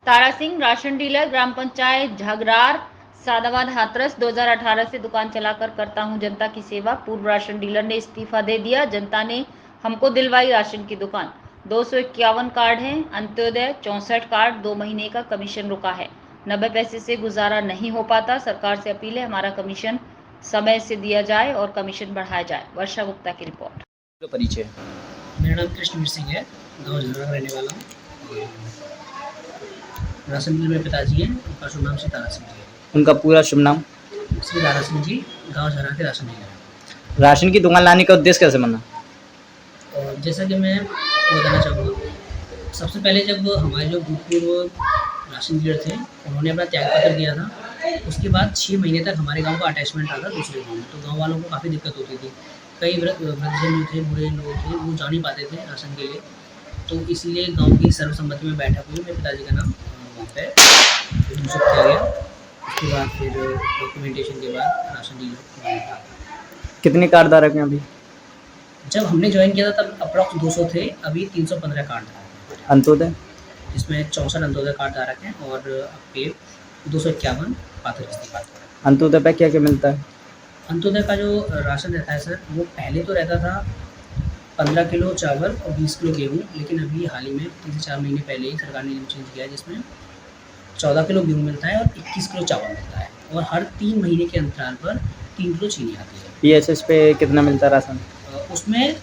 Tara Singh, ration dealer, ग्राम पंचायत झगरार, सादाबाद, हाथरस। 2018 से दुकान चलाकर करता हूं जनता की सेवा। पूर्व राशन डीलर ने इस्तीफा दे दिया, जनता ने हमको दिलवाई राशन की दुकान। 251 कार्ड हैं, अंत्योदय 64 कार्ड, 2 महीने का कमीशन रुका है। 90 पैसे से गुजारा नहीं हो पाता। सरकार से अपील है, हमारा कमीशन समय से दिया जाए और कमीशन बढ़ाया जाए। वर्षा गुप्ता की रिपोर्ट। परिचय। मेरा नाम कृष्णवीर सिंह है, गाँव झगड़ा रहने वाला हूँ। राशन डीलर मेरे पिताजी हैं, उनका शुभ नाम श्री तारा सिंह जी है। उनका पूरा शुभ नाम? श्री तारा सिंह जी, गाँव झगड़ा के राशन डीलर हैं। राशन की दुकान लाने का उद्देश्य कैसे बना? और जैसा कि मैं बताना चाहूँगा, सबसे पहले जब हमारे जो भूतपूर्व राशन डीलर थे, उन्होंने अपना त्यागपत्र दिया था, उसके बाद 6 महीने तक हमारे गाँव का अटैचमेंट आता दूसरे गाँव में, तो गाँव वालों को काफ़ी दिक्कत होती थी। कई वृद्धजन जो थे, बूढ़े लोग थे, वो जा नहीं पाते थे राशन के लिए, तो इसलिए गाँव की सर्वसम्मति में बैठक हुई, मेरे पिताजी का नाम वहाँ पे घोषित किया गया। उसके बाद फिर डॉक्यूमेंटेशन के बाद राशन डीलर बना। कितने कार्ड धारक हैं अभी? जब हमने ज्वाइन किया था तब अप्रॉक्स 200 थे, अभी 315 कार्ड धारक हैं। अंत्योदय? इसमें 64 अंत्योदय कार्ड धारक हैं और आपके 251 पात्रस्थिति कार्ड धारक हैं। अंत्योदय पे क्या क्या मिलता है? अंत्योदय का जो राशन रहता है सर, वो पहले तो रहता था 15 किलो चावल और 20 किलो गेहूँ, लेकिन अभी हाल ही में 3 से 4 महीने पहले ही सरकार ने नियम चेंज किया है, जिसमें 14 किलो गेहूँ मिलता है और 21 किलो चावल मिलता है, और हर 3 महीने के अंतराल पर 3 किलो चीनी आती है। पीएसएस पे कितना मिलता है राशन? उसमें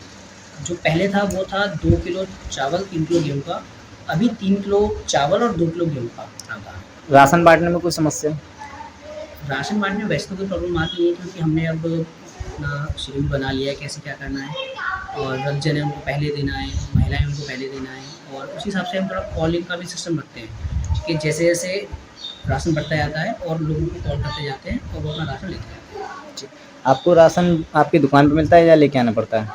जो पहले था वो था 2 किलो चावल 3 किलो गेहूँ का, अभी 3 किलो चावल और 2 किलो गेहूँ का आता है। राशन बांटने में कोई समस्या? राशन बांटने में वैसे तो कोई प्रॉब्लम आती है, क्योंकि हमने अब अपना शेड्यूल बना लिया है कैसे क्या करना है, और वृद्धजन है उनको पहले देना है, महिलाएं उनको पहले देना है, और उस हिसाब से हम थोड़ा कॉलिंग का भी सिस्टम रखते हैं कि जैसे जैसे राशन बढ़ता जाता है और लोगों को कॉल करते जाते हैं और वो अपना राशन लेते जाते हैं। आपको राशन आपकी दुकान पे मिलता है या लेके आना पड़ता है?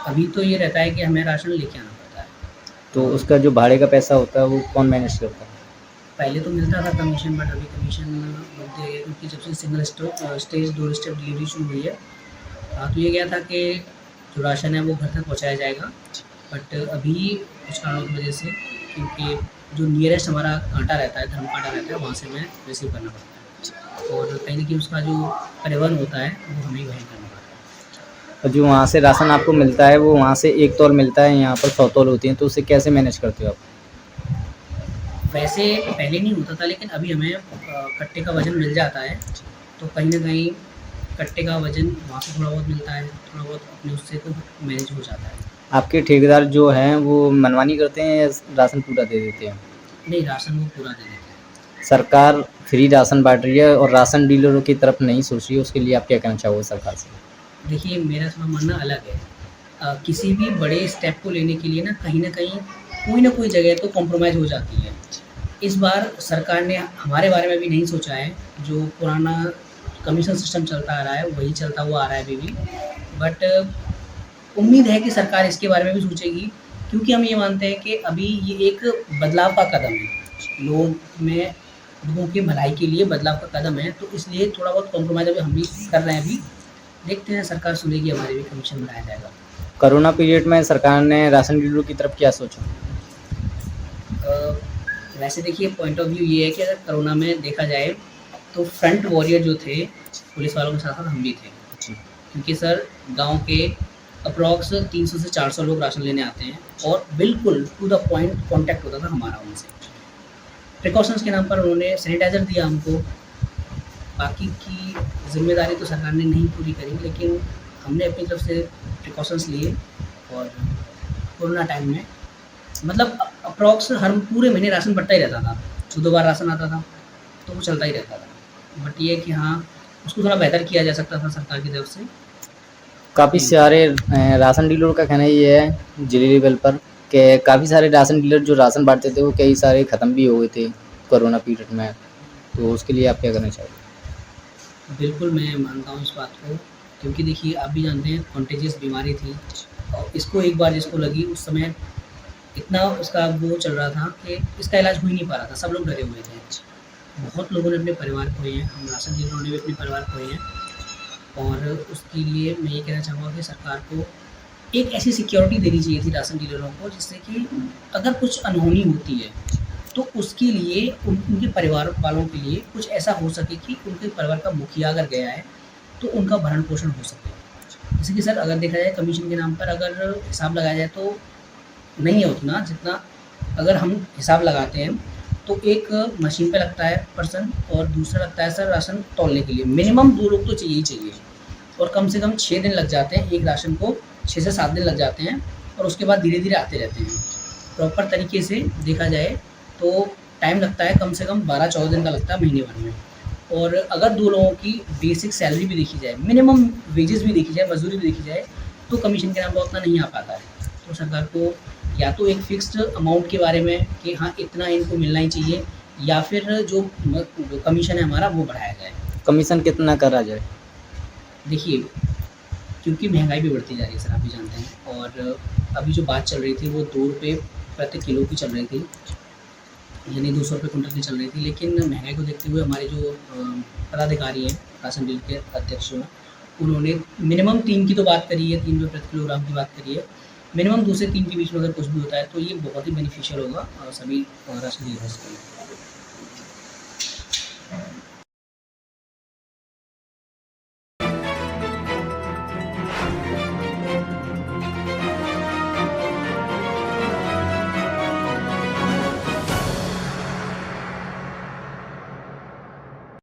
अभी तो ये रहता है कि हमें राशन लेके आना पड़ता है। तो उसका जो भाड़े का पैसा होता है वो कौन मैनेज करता है? पहले तो मिलता था कमीशन, बट अभी कमीशन बढ़ गया है, क्योंकि जब से single stage door step delivery शुरू हुई है, तो ये गया था कि जो राशन है वो घर तक पहुँचाया जाएगा, बट अभी कुछ कारणों की वजह से, क्योंकि जो नियरेस्ट हमारा कांटा रहता है, धर्म कांटा रहता है, वहाँ से मैं रिसीव करना पड़ता है, और कहीं ना कहीं उसका जो परिवहन होता है वो हमें ही वहीं करना पड़ता है। और जो वहाँ से राशन आपको मिलता है वो वहाँ से एक तौल मिलता है, यहाँ पर 100 तौल होती हैं, तो उसे कैसे मैनेज करते हो आप? वैसे पहले नहीं होता था, लेकिन अभी हमें कट्टे का वज़न मिल जाता है, तो कहीं न कहीं कट्टे का वज़न वहाँ से थोड़ा बहुत मिलता है, थोड़ा बहुत अपने उससे तो मैनेज हो जाता है। आपके ठेकेदार जो हैं वो मनमानी करते हैं या राशन पूरा दे देते हैं? नहीं, राशन वो पूरा दे देते हैं। सरकार फ्री राशन बांट रही है और राशन डीलरों की तरफ नहीं सोच रही है, उसके लिए आप क्या कहना चाहोगे सरकार से? देखिए, मेरा थोड़ा मानना अलग है। किसी भी बड़े स्टेप को लेने के लिए ना कहीं न कहीं कोई न कोई जगह तो कॉम्प्रोमाइज़ हो जाती है। इस बार सरकार ने हमारे बारे में भी नहीं सोचा है, जो पुराना कमीशन सिस्टम चलता आ रहा है वही चलता हुआ आ रहा है अभी भी, बट उम्मीद है कि सरकार इसके बारे में भी सोचेगी, क्योंकि हम ये मानते हैं कि अभी ये एक बदलाव का कदम है, लोगों की भलाई के लिए बदलाव का कदम है, तो इसलिए थोड़ा बहुत कॉम्प्रोमाइज़ अभी हम भी कर रहे हैं। अभी देखते हैं, सरकार सुनेगी हमारी भी, कमीशन बढ़ाया जाएगा। कोरोना पीरियड में सरकार ने राशन डीलरों की तरफ क्या सोचा? वैसे देखिए, पॉइंट ऑफ व्यू ये है कि अगर कोरोना में देखा जाए तो फ्रंट वॉरियर जो थे पुलिस वालों के साथ साथ हम भी थे, क्योंकि सर गांव के अप्रॉक्स 300 से 400 लोग राशन लेने आते हैं, और बिल्कुल टू द पॉइंट कांटेक्ट होता था हमारा उनसे। प्रिकॉशंस के नाम पर उन्होंने सैनिटाइज़र दिया हमको, बाकी की जिम्मेदारी तो सरकार ने नहीं पूरी करी, लेकिन हमने अपनी तरफ से प्रिकॉशंस लिए, और कोरोना टाइम में मतलब अप्रॉक्स हर पूरे महीने राशन बढ़ता ही रहता था, 2 बार राशन आता था, तो वो चलता ही रहता था। बट ये है कि हाँ, उसको थोड़ा बेहतर किया जा सकता था सरकार की तरफ से। काफ़ी सारे राशन डीलरों का कहना ये है जिले लेवल पर कि काफ़ी सारे राशन डीलर जो राशन बांटते थे वो कई सारे ख़त्म भी हो गए थे कोरोना पीरियड में, तो उसके लिए आप क्या करना चाहोगे? बिल्कुल मैं मानता हूँ इस बात को, क्योंकि देखिए आप भी जानते हैं कॉन्टेजियस बीमारी थी, और इसको एक बार जिसको लगी उस समय इतना उसका वो चल रहा था कि इसका इलाज हो ही नहीं पा रहा था, सब लोग डरे हुए थे। बहुत लोगों ने अपने परिवार खोए हैं, हम राशन डीलरों ने भी अपने परिवार खोए हैं, और उसके लिए मैं ये कहना चाहूँगा कि सरकार को एक ऐसी सिक्योरिटी देनी चाहिए थी राशन डीलरों को, जिससे कि अगर कुछ अनहोनी होती है तो उसके लिए उनके परिवार वालों के लिए कुछ ऐसा हो सके कि उनके परिवार का मुखिया अगर गया है तो उनका भरण पोषण हो सके। जैसे कि सर अगर देखा जाए कमीशन के नाम पर अगर हिसाब लगाया जाए तो नहीं है उतना जितना अगर हम हिसाब लगाते हैं तो एक मशीन पे लगता है पर्सन और दूसरा लगता है सर राशन तौलने के लिए। मिनिमम 2 लोग तो चाहिए ही चाहिए और कम से कम 6 दिन लग जाते हैं, एक राशन को 6 से 7 दिन लग जाते हैं और उसके बाद धीरे-धीरे आते रहते हैं। प्रॉपर तरीके से देखा जाए तो टाइम लगता है कम से कम 12-14 दिन का लगता है महीने भर में। और अगर 2 लोगों की बेसिक सैलरी भी देखी जाए, मिनिमम वेजेस भी देखी जाए, मज़दूरी भी देखी जाए तो कमीशन के नाम पर उतना नहीं आ पाता है। तो सरकार को या तो एक फ़िक्स्ड अमाउंट के बारे में कि हाँ इतना इनको मिलना ही चाहिए या फिर जो कमीशन है हमारा वो बढ़ाया जाए। कमीशन कितना करा जाए? देखिए, क्योंकि महंगाई भी बढ़ती जा रही है सर, आप भी जानते हैं और अभी जो बात चल रही थी वो 2 रुपये प्रति किलो की चल रही थी, यानी 200 रुपये कुंटल की चल रही थी। लेकिन महंगाई को देखते हुए हमारे जो पदाधिकारी हैं, राशन डील के अध्यक्ष हैं, उन्होंने मिनिमम 3 की तो बात करी है, 3 रुपये प्रति किलोग्राम की बात करी है। मिनिमम 2 से 3 के बीच में अगर कुछ भी होता है तो ये बहुत ही बेनिफिशियल होगा सभी राशन डीलर्स के लिए।